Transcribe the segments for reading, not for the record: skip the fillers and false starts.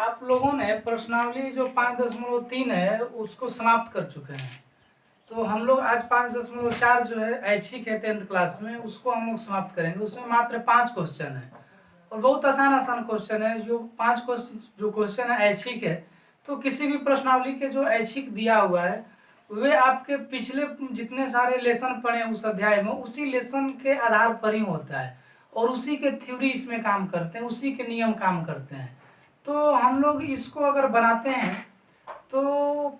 आप लोगों ने प्रश्नावली जो 5.3 है उसको समाप्त कर चुके हैं। तो हम लोग आज 5.4 जो है ऐच्छिक है 10th क्लास में, उसको हम लोग समाप्त करेंगे। उसमें मात्र 5 क्वेश्चन है और बहुत आसान क्वेश्चन है। जो 5 क्वेश्चन है ऐच्छिक है, तो किसी भी प्रश्नावली के जो ऐच्छिक दिया हुआ है वे आपके पिछले जितने सारे लेसन पढ़े उस अध्याय में उसी लेसन के आधार पर ही होता है और उसी के थ्योरी इसमें काम करते हैं, उसी के नियम काम करते हैं। तो हम लोग इसको अगर बनाते हैं तो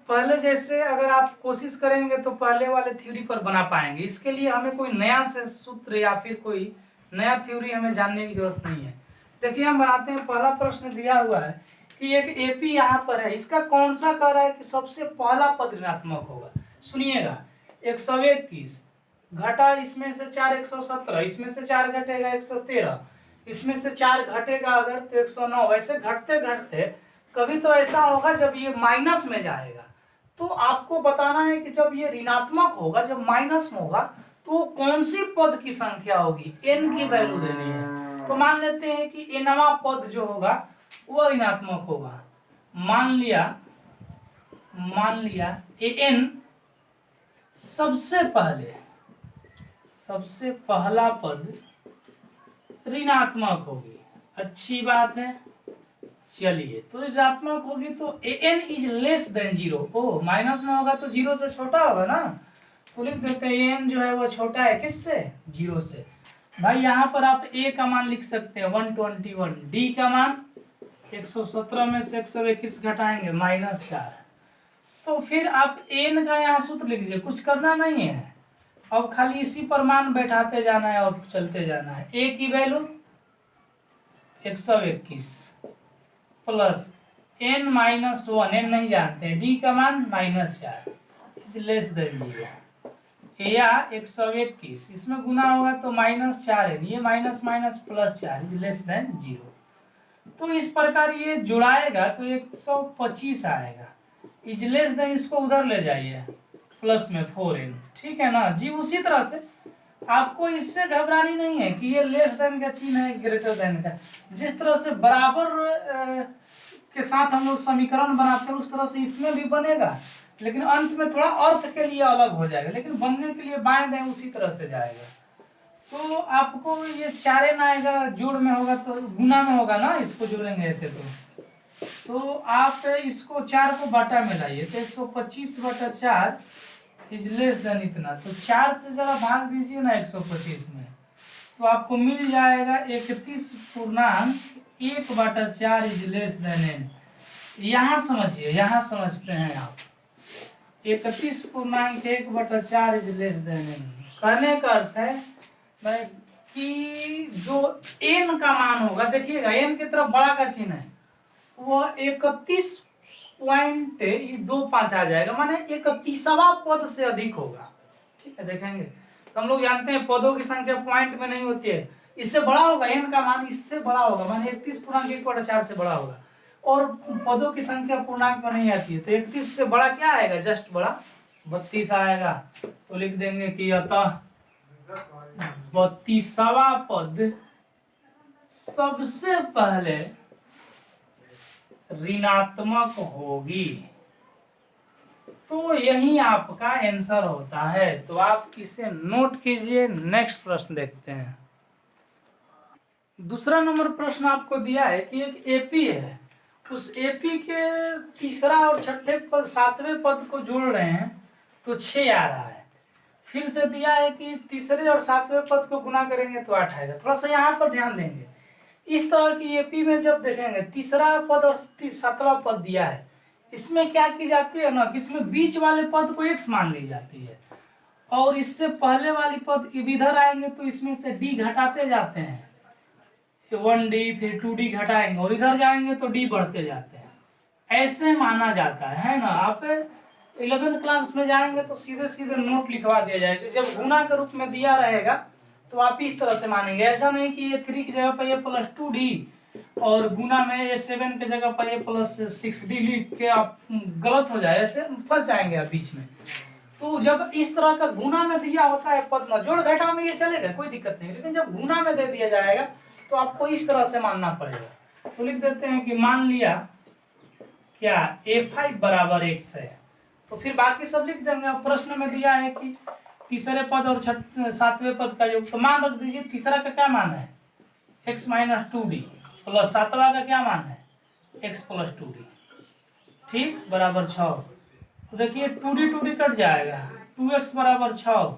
पहले जैसे अगर आप कोशिश करेंगे तो पहले वाले थ्योरी पर बना पाएंगे। इसके लिए हमें कोई नया से सूत्र या फिर कोई नया थ्योरी हमें जानने की जरूरत नहीं है। देखिए हम बनाते हैं। पहला प्रश्न दिया हुआ है कि एक एपी यहाँ पर है, इसका कौन सा कह रहा है कि सबसे पहला पद ऋणात्मक होगा। सुनिएगा, 121 घटा इसमें से 4 117, इसमें से 4 घटेगा 113, इसमें से 4 घटेगा अगर तो 109। ऐसे घटते घटते कभी तो ऐसा होगा जब ये माइनस में जाएगा। तो आपको बताना है कि जब ये ऋणात्मक होगा, जब माइनस में होगा, तो कौन सी पद की संख्या होगी, एन की वैल्यू देनी है। तो मान लेते हैं कि एनवा पद जो होगा वो ऋणात्मक होगा। मान लिया एन सबसे पहला पद ऋणात्मक होगी। अच्छी बात है। चलिए, तो ऋणात्मक होगी तो एन इज लेस देन 0। ओ माइनस में होगा तो 0 से छोटा होगा ना, तो लिख देते हैं एन जो है वो छोटा है किससे, 0 से। भाई यहाँ पर आप ए का मान लिख सकते हैं 121, डी का मान 117 में से 121 घटाएंगे -4। तो फिर आप एन का यहाँ सूत्र लिख लीजिए, कुछ करना नहीं है, अब खाली इसी पर मान बैठाते जाना है और चलते जाना है। ए की वैल्यू 121 प्लस n -1, n नहीं जानते हैं, डी का मान -4 इज लेस देन 0, या 121 इसमें गुना होगा तो -4 है, ये minus minus +4 is less than 0। तो इस प्रकार ये जुड़ाएगा तो 125 आएगा, इज लेस देन, इसको उधर ले जाइए प्लस में 4n, ठीक है ना जी। उसी तरह से आपको इससे घबरानी नहीं है कि ये लेस देन का चिन्ह है ग्रेटर देन का। जिस तरह से बराबर के साथ हम लोग समीकरण बनाते हैं उस तरह से इसमें भी बनेगा, लेकिन अंत में थोड़ा अर्थ के लिए अलग हो जाएगा, लेकिन बनने के लिए बाएं दाएं उसी तरह से जाएगा। तो आपको ये 4n आएगा, जोड़ में होगा तो गुना में होगा ना, इसको जोड़ेंगे ऐसे तो आप इसको 4 को बटा में लाइए तो 125/4 इज लेस देन इतना, तो 4 से जरा भाग दीजिए ना 125 में, तो आपको मिल जाएगा 31.1/4 इज लेस देन n। यहाँ समझिए, यहाँ समझते हैं आप, 31.1/4 इज लेस देन n। कहने का अर्थ है कि जो n का मान होगा, देखिएगा n की तरफ बड़ा का चिन्ह है, वह 31.25 आ जाएगा, माने 31वां पद से अधिक होगा। ठीक है, देखेंगे तो हम लोग जानते हैं पदों की संख्या पॉइंट में नहीं होती है, इससे बड़ा होगा, n का मान इससे बड़ा होगा, माने 31.1/4 से बड़ा होगा, और पदों की संख्या पूर्णांक में नहीं आती है, तो 31 से बड़ा क्या आएगा, जस्ट बड़ा 32 आएगा। तो लिख देंगे कि अतः 32वां पद सबसे पहले ऋणात्मक होगी। तो यही आपका आंसर होता है, तो आप इसे नोट कीजिए। नेक्स्ट प्रश्न देखते हैं। दूसरा नंबर प्रश्न आपको दिया है कि एक एपी है, उस एपी के तीसरा और छठे पद 7वें पद को जोड़ रहे हैं तो 6 आ रहा है। फिर से दिया है कि तीसरे और 7वें पद को गुना करेंगे तो 8 आएगा। थोड़ा सा यहाँ पर ध्यान देंगे, इस तरह की एपी में जब देखेंगे तीसरा पद और 7वां पद दिया है, इसमें क्या की जाती है ना कि इसमें बीच वाले पद को x मान ली जाती है, और इससे पहले वाली पद इधर आएंगे तो इसमें से d घटाते जाते हैं, 1d फिर 2d घटाएंगे, और इधर जाएंगे तो d बढ़ते जाते हैं, ऐसे माना जाता है ना। आप 11th क्लास में जाएंगे तो सीधे सीधे नोट लिखवा दिया जाएगा, जब गुना के रूप में दिया रहेगा तो आप इस तरह से मानेंगे। ऐसा नहीं कि ये 3 की जगह पर ये +2d और गुना में ये 7 की जगह पर ये +6d लिख के आप गलत हो जाए, ऐसे फंस जाएंगे आप बीच में। तो जब इस तरह का गुना में दिया होता है पद ना, जोड़ घटा में ये चलेगा, कोई दिक्कत नहीं, लेकिन जब गुना में दे दिया जाएगा तो आपको इस तरह से मानना पड़ेगा। तो लिख देते हैं कि मान लिया क्या a5 बराबर x है, तो फिर बाकी सब लिख देंगे। अब प्रश्न में दिया है कि तीसरे पद और सातवें पद का योग, तो मान रख दीजिए तीसरा का क्या मान है x माइनस 2d प्लस सातवां का क्या मान है x प्लस 2d, ठीक, बराबर 6। तो देखिए 2d कट जाएगा, 2x बराबर 6,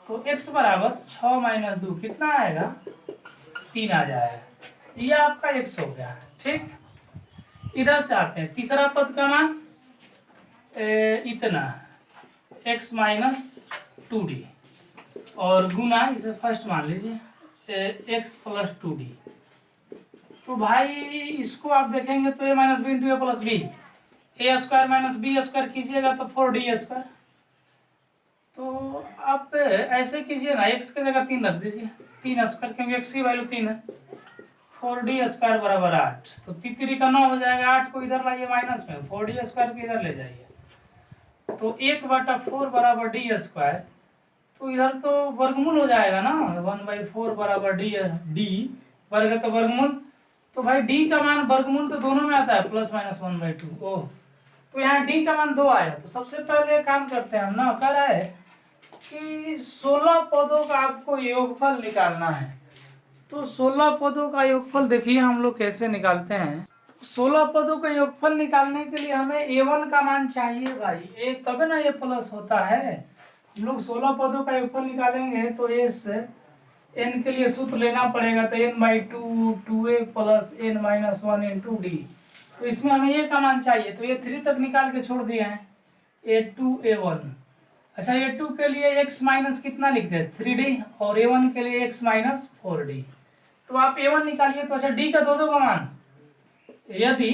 तो x बराबर 6 माइनस 2 कितना आएगा 3 आ जाएगा। ये आपका x हो गया, ठीक। इधर से आते हैं तीसरा पद का मान इतना x माइनस 2d और गुना इसे फर्स्ट मान लीजिए x प्लस 2d। तो भाई इसको आप देखेंगे तो a minus B into A plus B, A square minus B square कीजिएगा तो 4d स्क्वायर। तो आप ऐसे कीजिए ना, x की जगह 3 रख दीजिए, 3 स्क्वायर, क्योंकि x की वैल्यू 3 है। 4d स्क्वायर बराबर 8, तो 3 का 9 हो जाएगा, 8 को इधर लाइए माइनस में, 4d स्क्वायर को इधर ले जाइए, तो 1/4 बराबर डी स्क्वायर। तो इधर तो वर्गमूल हो जाएगा ना, 1/4 बराबर डी वर्ग है तो वर्गमूल, तो भाई डी का मान वर्गमूल तो दोनों में आता है प्लस माइनस 1/2। ओह, तो यहाँ डी का मान 2 आया। तो सबसे पहले काम करते हैं हम ना, कह रहा है कि 16 पदों का आपको योगफल निकालना है। तो 16 पदों का योगफल देखिए हम लोग कैसे निकालते हैं। 16 पदों का योगफल निकालने के लिए हमें a1 का मान चाहिए भाई, ए तब ना ये प्लस होता है। हम लोग 16 पदों का योगफल निकालेंगे तो a से n के लिए सूत्र लेना पड़ेगा, तो n/2 2a plus n minus 1 into D. तो इसमें हमें a का मान चाहिए, तो ये 3 तक निकाल के छोड़ दिए हैं, a2 a1। अच्छा, a2 के लिए x माइनस कितना लिखते हैं 3d और a1 के लिए x माइनस 4d। तो आप a1 निकालिए। तो अच्छा d का दो का मान, यदि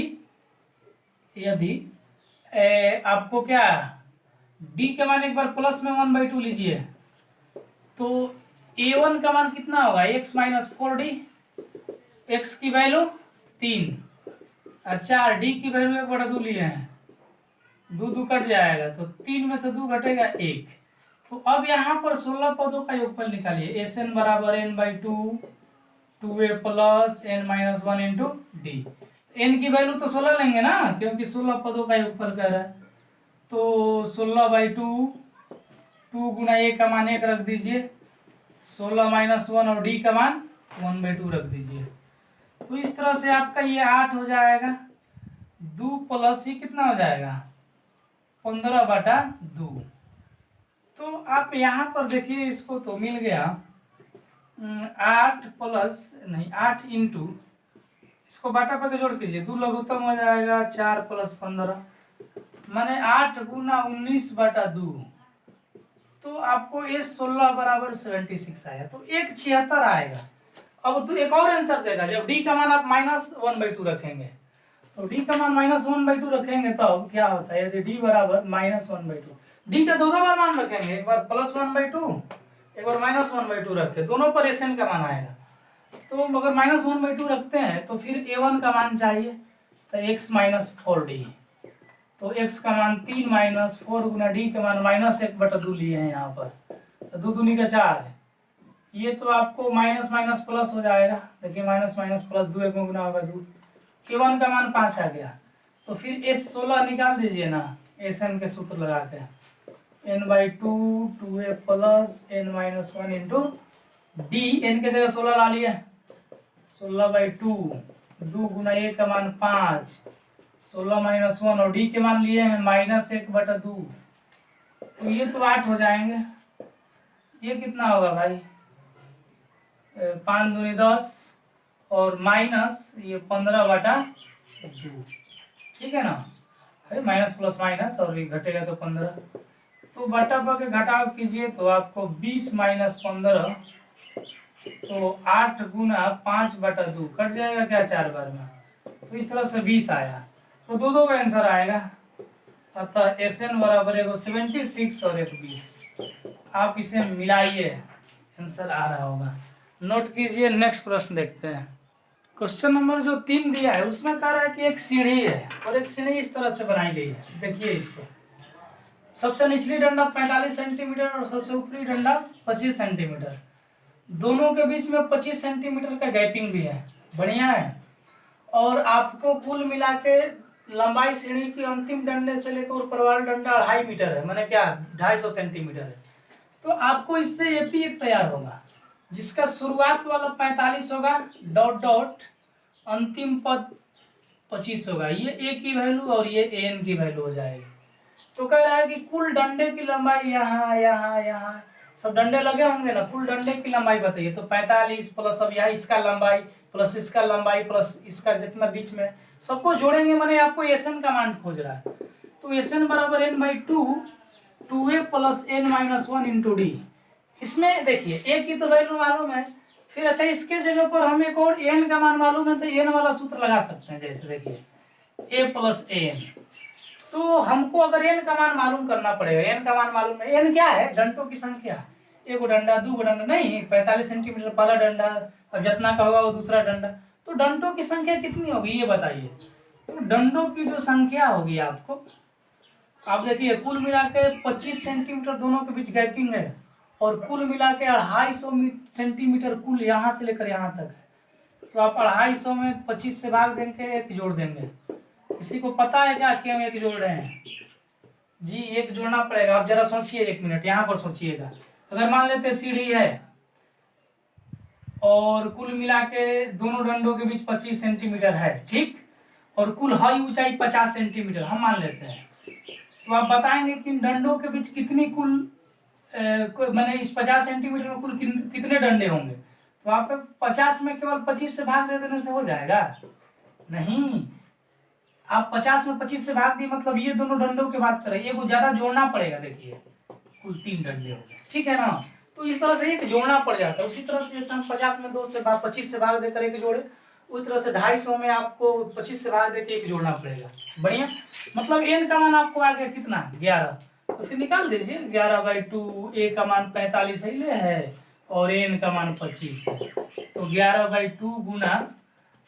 आपको क्या d का मान एक बार प्लस में 1/2 लीजिए, तो a1 का मान कितना होगा x माइनस 4d, x की वैल्यू 3। अच्छा, d की वैल्यू 1/2 लिए हैं, 2 कट जाएगा, तो 3 में से 2 घटेगा 1। तो अब यहाँ पर 16 पदों का योगफल निकालिए, SN बराबर n/2 2a plus n minus 1 into D. n की वैल्यू तो 16 लेंगे ना, क्योंकि 16 पदों का योगफल कर रहा है। तो 16/2, 2 गुना a का मान 1 रख दीजिए, 16 माइनस 1 और d का मान 1/2 रख दीजिए। तो इस तरह से आपका ये 8 हो जाएगा, 2 प्लस ही कितना हो जाएगा 15/2। तो आप यहाँ पर देखिए इसको तो मिल गया 8 प्लस नहीं 8 इंटू, इसको बाटा पर जोड़ कीजिए, 2 लघुत्तम हो जाएगा 4 प्लस 15, माने 8 गुना 19/2। तो आपको ये 16 बराबर 76 आया, तो 176 आएगा। अब तो एक और आंसर देगा, जब डी का मान आप माइनस 1/2 रखेंगे, तो डी का मान माइनस 1/2 रखेंगे तो अब क्या होता है, यदि डी बराबर माइनस 1/2, डी का दो बार मान रखेंगे, एक बार प्लस 1/2 एक बार माइनस 1/2 रखे, दोनों पर एसएन का मान आएगा। तो अगर माइनस 1/2 रखते हैं तो फिर a1 का मान चाहिए, तो x माइनस 4d, तो x का मान 3 माइनस 4 गुना d का मान माइनस 1/2 लिए हैं यहाँ पर, तो 2 दूनी का 4 है। ये तो आपको माइनस माइनस प्लस हो जाएगा, देखिए माइनस माइनस प्लस 2 एक गुना होगा 2, a1 का मान 5 आ गया। तो फिर s16 निकाल दीजिए ना एसएन के सूत्र लगा के, n/2 2a plus n minus 1 into D, n के जगह 16 ला लिए, 16/2, 2 गुना a का मान 5, 16 माइनस 1 और डी के मान लिए हैं माइनस 1/2। तो ये तो 8 हो जाएंगे। ये कितना होगा भाई 5 दूनी 10 और माइनस ये 15/2, ठीक है ना, है माइनस प्लस माइनस और ये घटेगा तो 15। तो बटा पर के घटाव कीजिए तो आपको 20 माइनस 15, तो 8 गुना 5/2 कट जाएगा क्या 4 बार में, तो इस तरह से 20 आया। तो दो का आंसर आएगा, अतः एसएन बराबर एगो 76 और एक 20। आप इसे मिलाइए, आंसर आ रहा होगा। नोट कीजिए, नेक्स्ट प्रश्न देखते हैं। क्वेश्चन नंबर जो 3 दिया है उसमें कह रहा है कि एक सीढ़ी है और एक सीढ़ी इस तरह से बनाई गई है। देखिए इसको, सबसे निचली डंडा 45 सेंटीमीटर और सबसे ऊपरी डंडा 25 सेंटीमीटर, दोनों के बीच में 25 सेंटीमीटर का गैपिंग भी है, बढ़िया है। और आपको कुल मिला के लंबाई सीढ़ी की अंतिम डंडे से लेकर ऊपर वाला डंडा 2.5 मीटर है, मैंने क्या 250 सेंटीमीटर है। तो आपको इससे एपी एक तैयार होगा जिसका शुरुआत वाला 45 होगा, डॉट डॉट अंतिम पद 25 होगा। ये ए की वैल्यू और ये एन की वैल्यू हो जाएगी। तो कह रहा है कि कुल डंडे की लंबाई यहाँ यहाँ यहाँ सब डंडे लगे होंगे ना, कुल डंडे की लंबाई बताइए। तो 45 प्लस अब यहाँ इसका लंबाई प्लस इसका लंबाई प्लस इसका जितना बीच में सबको जोड़ेंगे, मैंने आपको एसएन का मान खोज रहा है। तो एसएन बराबर N by two, 2a plus N minus 1 into D. इसमें देखिए ए की तो वैल्यू मालूम है, फिर अच्छा इसके जगह पर हम एक और एन का मान मालूम है, तो एन वाला सूत्र लगा सकते हैं। जैसे देखिए ए प्लस एन, तो हमको अगर एन का मान मालूम करना पड़ेगा। एन का मान मालूम है, एन क्या है, डंडों की संख्या। एक डंडा, दो डंडा नहीं, 45 सेंटीमीटर पहला डंडा, अब जितना का होगा वो दूसरा डंडा। तो डंडों की संख्या कितनी होगी ये बताइए। तो डंडों की जो संख्या होगी आपको, आप देखिए कुल मिला के 25 सेंटीमीटर दोनों के बीच गैपिंग है, और कुल मिला के 250 सेंटीमीटर कुल यहाँ से लेकर यहाँ तक है। तो आप 250 में 25 से भाग देंगे, एक जोड़ देंगे। किसी को पता है क्या कि हम एक जोड़ रहे हैं? जी एक जोड़ना पड़ेगा। आप जरा सोचिए, 1 मिनट यहाँ पर सोचिएगा। अगर मान लेते सीढ़ी है और कुल मिला के दोनों डंडों के बीच 25 सेंटीमीटर है, ठीक, और कुल हाई ऊंचाई 50 सेंटीमीटर हम मान लेते हैं। तो आप बताएंगे कि इन डंडों के बीच कितनी कुल मैंने इस 50 सेंटीमीटर में कुल कितने डंडे होंगे। तो आप 50 में केवल 25 से भाग दे देने से हो जाएगा? नहीं, आप 50 में 25 से भाग दिए, मतलब ये दोनों डंडों की बात करें, ये को ज्यादा जोड़ना पड़ेगा। देखिए कुल 3 डंडे हो गए, ठीक है ना। तो इस तरह से एक जोड़ना पड़ जाता है। उसी तरह से जैसे हम 50 में 2 से 25 से भाग देकर एक जोड़े, उस तरह से 250 में आपको 25 से भाग देकर एक जोड़ना पड़ेगा। बढ़िया, मतलब एन का मान आपको आ गया कितना, 11। तो फिर निकाल दीजिए 11/2, ए का मान 45 है और एन का मान 25 है। तो 11/2 गुना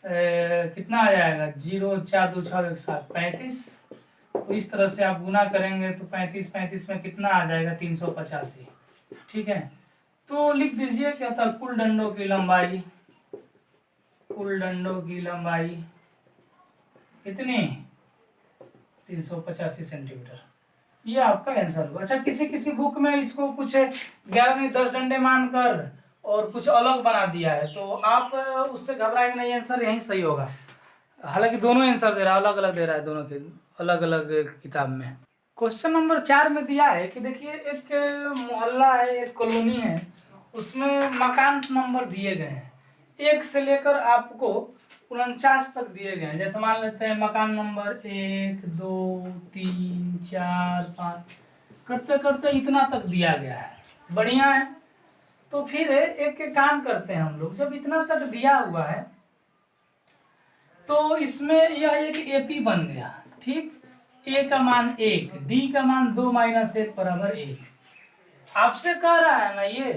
कितना आ जाएगा, 0 4 2 6 1 7 35। तो इस तरह से आप गुना करेंगे तो 35 में कितना आ जाएगा, 385, ठीक है। तो लिख दीजिए क्या था, कुल डंडों की लंबाई, कुल डंडों की लंबाई कितनी, 385 सेंटीमीटर। ये आपका आंसर होगा। अच्छा, किसी किसी बुक में इसको कुछ 11 नहीं 10 डंडे मानकर और कुछ अलग बना दिया है, तो आप उससे घबराएंगे नहीं, आंसर यही सही होगा। हालांकि दोनों आंसर दे रहा है, अलग अलग दे रहा है, दोनों के अलग अलग किताब में। क्वेश्चन नंबर 4 में दिया है कि देखिए एक मोहल्ला है, एक कॉलोनी है, उसमें मकान नंबर दिए गए हैं 1 से लेकर आपको 49 तक दिए गए हैं। जैसे मान लेते हैं मकान नंबर 1 2 3 4 5 करते करते इतना तक दिया गया है। बढ़िया है। तो फिर एक काम करते हैं हम लोग, जब इतना तक दिया हुआ है तो इसमें यह एक एपी बन गया, ठीक। ए का मान 1, डी का मान 2 - 1 बराबर 1। आपसे कह रहा है ना ये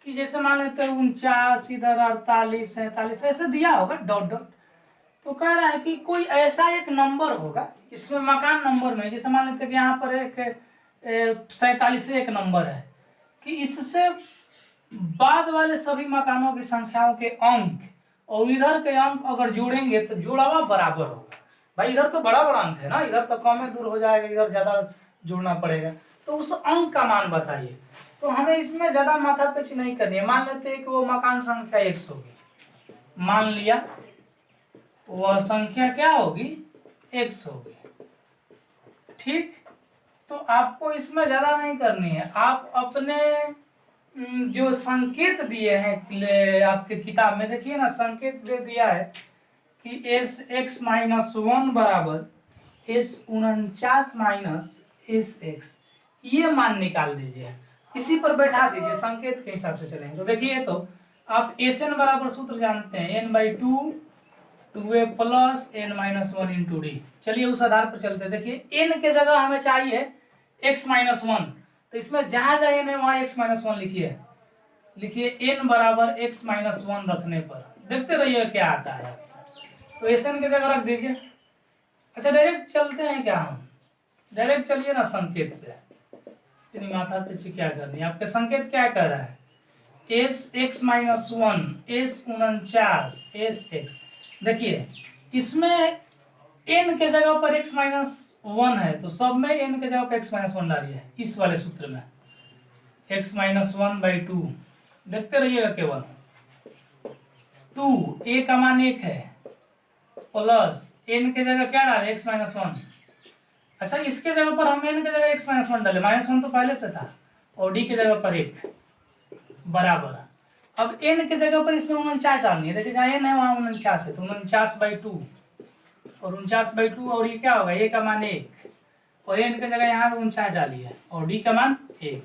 कि जैसे मान लेते हैं 49, इधर 48 47 ऐसे दिया होगा डॉट डॉट। तो कह रहा है कि कोई ऐसा एक नंबर होगा इसमें मकान नंबर में, जैसे मान लेते हैं कि यहाँ पर एक 47 एक नंबर है, कि इससे बाद वाले सभी मकानों की संख्याओं के अंक और इधर के अंक अगर जोड़ेंगे तो जोड़ावा बराबर होगा। भाई इधर तो बड़ा बड़ा अंक है ना, इधर तो कम दूर हो जाएगा, इधर ज्यादा जोड़ना पड़ेगा। तो उस अंक का मान बताइए। तो हमें इसमें ज्यादा माथापच्ची नहीं करनी है। मान लेते हैं कि वो मकान संख्या 100 होगी, मान लिया वह संख्या क्या होगी, 100 होगी, ठीक। तो आपको इसमें ज्यादा नहीं करनी है। आप अपने जो संकेत दिए हैं आपके किताब में, देखिए ना, संकेत दे दिया है कि S(x-1) बराबर S49 - ये मान निकाल दीजिए, इसी पर बैठा दीजिए, संकेत के हिसाब से चलेंगे। तो देखिए, तो आप Sn बराबर सूत्र जानते हैं, n/2 2a plus n-1 into D. चलिए उस आधार पर चलते हैं। देखिए n के जगह हमें चाहिए x-1, तो इसमें जहां जहां n है वहां x-1 लिखिए। लिखिए n बराबर x-1 रखने पर देखते रहिए क्या आता है। तो एन की जगह रख दीजिए। अच्छा, डायरेक्ट चलते हैं क्या हम, डायरेक्ट चलिए ना संकेत से, इतनी माथा पीछे क्या करनी है। आपके संकेत क्या कह रहा है, S(x-1) S49 SX। देखिए इसमें n के जगह पर x-1 है तो सब में n के जगह पर x-1 डालिए इस वाले सूत्र में x-1/2 देखते रहिएगा केवल 2 a का मान 1 है प्लस n के जगह क्या डाले x-1। अच्छा इसके जगह पर हम n के जगह x-1 डाले -1 तो पहले से था और d की जगह पर 1 बराबर। अब n के जगह पर इसमें 49 डालनी है, देखिए जहाँ n है वहाँ 49 है तो 49/2 और 49/2 और ये क्या होगा a का मान 1 और n के जगह यहाँ 49 डालिए और d का मान 1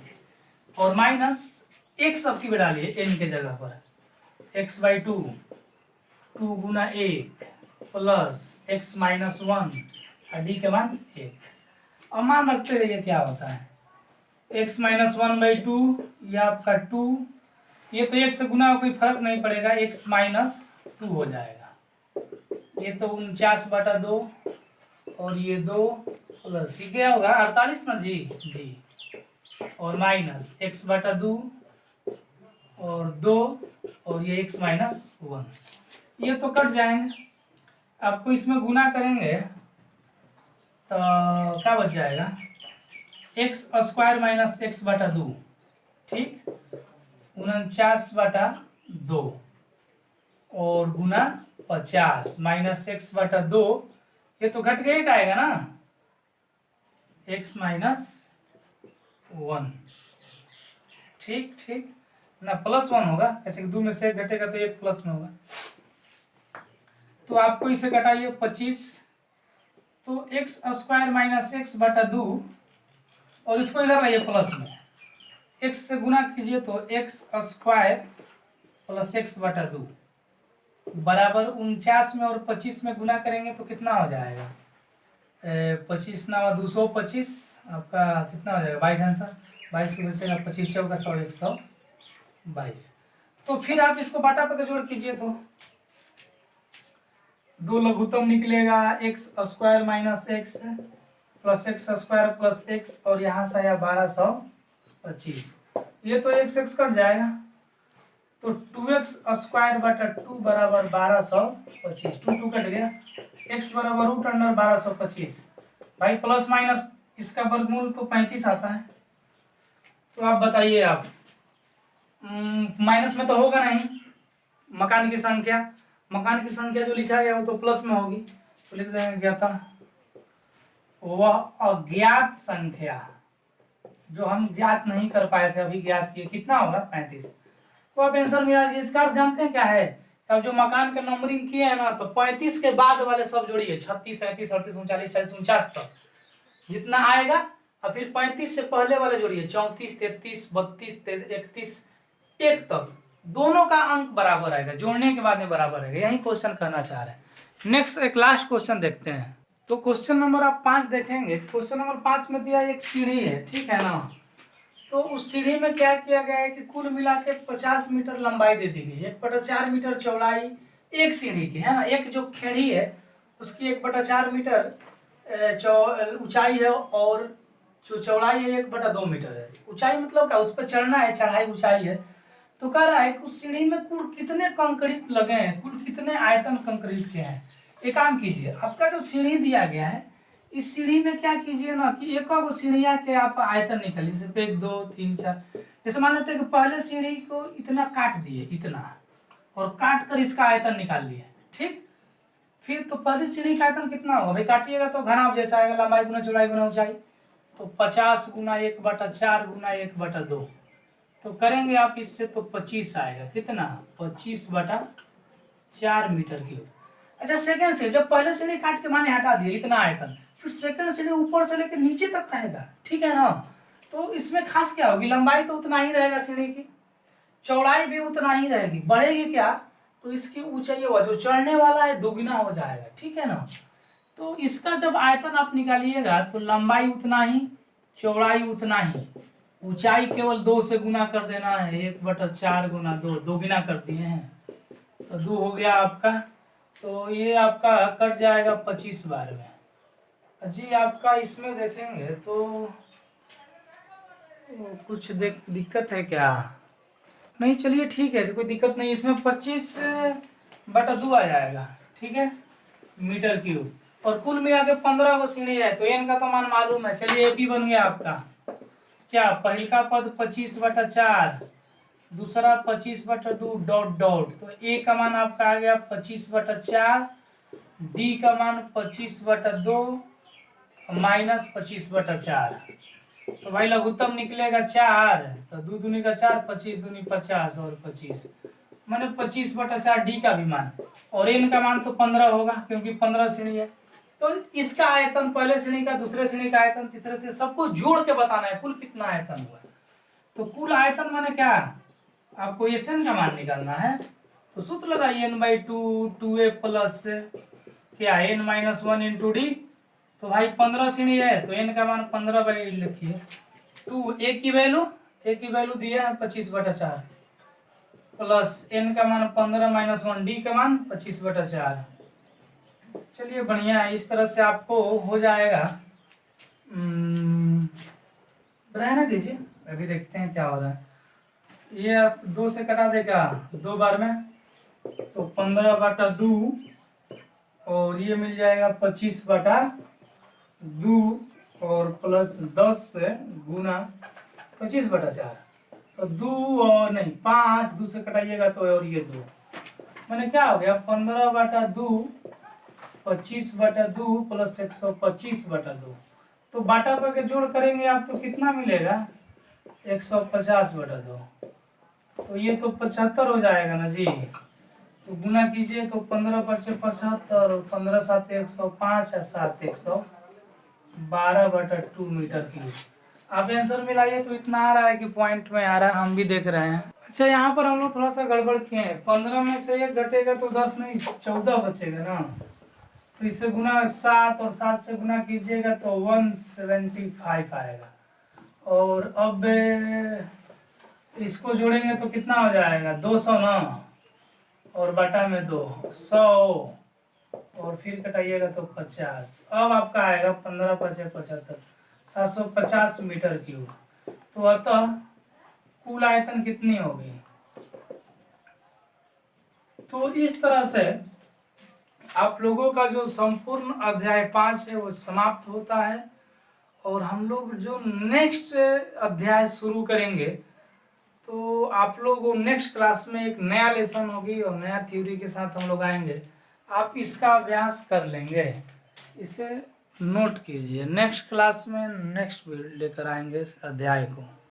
और माइनस एक सबकी भी डालिए n के जगह पर x/2 2 गुना 1 प्लस x-1 और d के मान 1 और मान रखते रहिए क्या होता है x-1/2 ये आपका 2 ये तो 1 से गुना कोई फर्क नहीं पड़ेगा x-2 हो जाएगा ये तो 49/2 और ये 2 प्लस ये क्या होगा 48 ना जी और माइनस x/2 और 2 और ये x-1 ये तो कट जाएंगे। आपको इसमें गुना करेंगे तो क्या बच जाएगा x² - x/2 ठीक 49/2 और गुना 50 माइनस x/2 ये तो घट गए आएगा ना x-1 ठीक ठीक ना +1 होगा कैसे 2 में से घटेगा तो 1 प्लस में होगा तो आपको इसे घटाइए 25 तो x² - x/2 और इसको इधर लाइए प्लस में x से गुना कीजिए तो x² + x/2 बराबर 49 में और 25 में गुना करेंगे तो कितना हो जाएगा 25 ना 225 आपका कितना हो जाएगा 22 आंसर 22 से बचेगा 25 का 100 122 तो फिर आप इसको बाटा पर जोड़ कीजिए तो 2 लघुत्तम निकलेगा x² - x plus x² plus x और यहाँ से आया 1225 ये तो x कट जाएगा तो 2x²/2 बराबर 1225 2 कट गया x बराबर √1225 भाई प्लस माइनस इसका वर्गमूल तो 35 आता है तो आप बताइए आप माइनस में तो होगा नहीं मकान की संख्या जो लिखा गया वो तो प्लस में होगी तो लिख देंगे क्या था वह अज्ञात संख्या जो हम ज्ञात नहीं कर पाए थे अभी ज्ञात किए कितना होगा 35 तो आप आंसर मिला लीजिए। इसका अर्थ जानते हैं क्या है अब जो मकान का नंबरिंग किए हैं ना तो 35 के बाद वाले सब जोड़िए 36 37 38 39 40 49 तक जितना आएगा और फिर 35 से पहले वाले जोड़िए 34 33 32 31 1 तक दोनों का अंक बराबर आएगा जोड़ने के बाद में बराबर आएगा यही क्वेश्चन करना चाह रहे हैं। नेक्स्ट एक लास्ट क्वेश्चन देखते हैं तो क्वेश्चन नंबर आप 5 देखेंगे क्वेश्चन नंबर 5 में दिया एक सीढ़ी है ठीक है ना तो उस सीढ़ी में क्या किया गया है कि कुल मिला के 50 मीटर लंबाई दे दी गई 1/4 मीटर चौड़ाई एक सीढ़ी की है ना एक जो खेड़ी है उसकी 1/4 मीटर ऊंचाई है और जो चौड़ाई है 1/2 मीटर है ऊंचाई मतलब क्या उस पर चढ़ना है चढ़ाई ऊंचाई है तो कह रहा है कि उस सीढ़ी में कुल कितने कंक्रीट लगे हैं कुल कितने आयतन कंक्रीट के हैं। एक काम कीजिए आपका जो सीढ़ी दिया गया है इस सीढ़ी में क्या कीजिए ना कि एक सीढ़िया के आप आयतन निकालिए जैसे 1 2 3 4 जैसे मान लेते हैं कि पहले सीढ़ी को इतना काट दिए इतना और काट कर इसका आयतन निकाल लिए ठीक फिर तो पहली सीढ़ी का आयतन कितना होगा भाई काटिएगा तो घनाभ जैसा आएगा लंबाई गुना चौड़ाई गुना ऊंचाई तो 50 गुना 1/4 गुना 1/2 तो करेंगे आप इससे तो 25 आएगा कितना 25/4 मीटर क्यूब। अच्छा सेकंड सीढ़ी जब पहले सीढ़ी काट के माने हटा दिए इतना आयतन फिर सेकंड सीढ़ी ऊपर से लेकर नीचे तक रहेगा ठीक है ना तो इसमें खास क्या होगी लंबाई तो उतना ही रहेगा सीढ़ी की चौड़ाई भी उतना ही रहेगी बढ़ेगी क्या तो इसकी ऊंचाई हुआ जो चढ़ने वाला है दोगुना हो जाएगा ठीक है ना तो इसका जब आयतन आप निकालिएगा तो लंबाई उतना ही चौड़ाई उतना ही ऊंचाई केवल 2 से गुना कर देना है 1/4 गुना 2 दोगुना कर दिए हैं तो 2 हो गया आपका तो ये आपका कट जाएगा 25 बार में जी आपका इसमें देखेंगे तो कुछ दिक्कत है क्या नहीं चलिए ठीक है कोई दिक्कत नहीं इसमें 25/2 आ जाएगा ठीक है मीटर क्यूब और कुल मिला के 15 को सीढ़ी है, तो n का तो मान मालूम है। चलिए AP बन गया आपका क्या, पहल का पद 25/4, दूसरा 25/2 डॉट डॉट, तो A का मान आपका आ गया 25/4, D का मान 25/2 माइनस 25/4। तो भाई लघुत्तम निकलेगा 4, तो 2 दूनी का 4, 25 दूनी 50 और 25 मैंने 25/4 डी का भी मान, और n का मान तो 15 होगा क्योंकि 15 श्रेणी है। तो इसका आयतन पहले श्रेणी का, दूसरे श्रेणी का आयतन, तीसरे से सबको जोड़ के बताना है कुल कितना आयतन हुआ। तो कुल आयतन माने क्या, आपको एन का मान निकालना है। तो सूत्र लगाइए n/2 2a प्लस क्या n-1 इंटू डी। तो भाई 15 श्रेणी है तो n का मान 15 लिखिए, 2 a की वैल्यू दिया है 25/4 प्लस n का मान 15-1 डी का मान 25/4। चलिए बढ़िया है, इस तरह से आपको हो जाएगा। रहने दीजिए, अभी देखते हैं क्या हो रहा है। ये आप 2 से कटा देगा 2 बार में, तो 15/2 और ये मिल जाएगा 25/2 और प्लस 10 से गुना 25/4, तो 2 और नहीं 5, 2 से कटाइएगा तो और ये 2 मैंने क्या हो गया 15/2 25/2 प्लस 125/2। तो बाटा पर के जोड़ करेंगे आप तो कितना मिलेगा 150/2, तो ये तो 75 हो जाएगा ना जी। तो गुना कीजिए तो 15 पर से 75 और 15 7 105 और 7 112/2 मीटर क्यूब। आप आंसर मिलाइए तो इतना आ रहा है कि पॉइंट में आ रहा है, हम भी देख रहे हैं। अच्छा यहाँ पर हम लोग थोड़ा सा गड़बड़ किए हैं, 15 में से 1 घटेगा तो 10 नहीं 14 बचेगा ना, तो इससे गुना 7 और 7 से गुना कीजिएगा तो 175 आएगा। और अब इसको जोड़ेंगे तो कितना हो जाएगा 200 ना, और बटा में 2 100 और फिर कटाइएगा तो 50। अब आपका आएगा 15×5 = 75 750 मीटर क्यूब। तो अतः कुल आयतन कितनी होगी। तो इस तरह से आप लोगों का जो संपूर्ण अध्याय 5 है वो समाप्त होता है, और हम लोग जो नेक्स्ट अध्याय शुरू करेंगे तो आप लोग नेक्स्ट क्लास में एक नया लेसन होगी और नया थ्योरी के साथ हम लोग आएंगे। आप इसका अभ्यास कर लेंगे, इसे नोट कीजिए। नेक्स्ट क्लास में नेक्स्ट लेकर आएंगे इस अध्याय को।